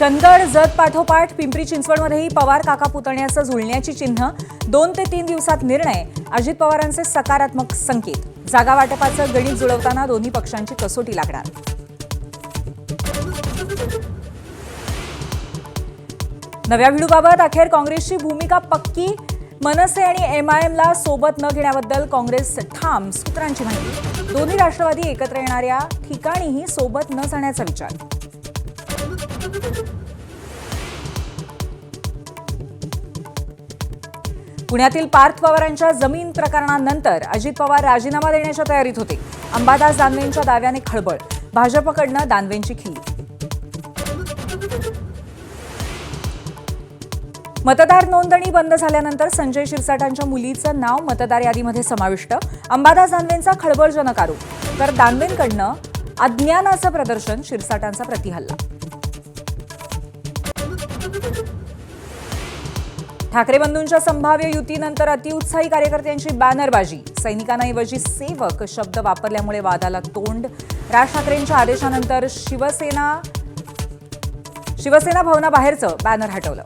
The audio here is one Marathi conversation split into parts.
चंदगड जत पाठोपाठ पिंपरी चिंचवडमध्येही पवार काका पुतण्याचं जुळण्याची चिन्ह 2 ते 3 दिवसात निर्णय अजित पवारांचे सकारात्मक संकेत जागा वाटपाचं गणित जुळवताना दोन्ही पक्षांची कसोटी लागणार नव्या व्हिडिओबाबत अखेर काँग्रेसची भूमिका पक्की मनसे आणि एमआयएमला सोबत न घेण्याबद्दल काँग्रेस ठाम सूत्रांची माहिती दोन्ही राष्ट्रवादी एकत्र येणाऱ्या ठिकाणीही सोबत न जाण्याचा विचार पुण्यातील पार्थ पवारांच्या जमीन प्रकरणानंतर अजित पवार राजीनामा देण्याच्या तयारीत होते अंबादास दानवेंच्या दाव्याने खळबळ भाजपकडनं दानवेंची खिल्ली मतदार नोंदणी बंद झाल्यानंतर संजय शिरसाटांच्या मुलीचं नाव मतदार यादीमध्ये समाविष्ट अंबादास दानवेंचा खळबळजनक आरोप तर दानवेंकडनं अज्ञानाचं प्रदर्शन शिरसाटांचा प्रतिहल्ला ठाकरे बंधूंच्या संभाव्य युतीनंतर अतिउत्साही कार्यकर्त्यांची बॅनरबाजी सैनिकांऐवजी सेवक शब्द वापरल्यामुळे वादाला तोंड राज ठाकरेंच्या आदेशानंतर शिवसेना भवनाबाहेरचं बॅनर हटवलं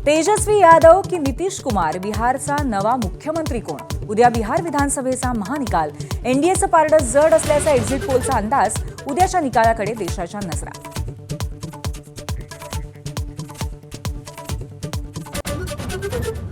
तेजस्वी यादव की नितीश कुमार बिहारचा नवा मुख्यमंत्री कोण उद्या बिहार विधानसभेचा महानिकाल एनडीएचं पारडं जड असल्याचा एक्झिट पोलचा अंदाज उद्याच्या निकालाकडे देशाच्या नजरा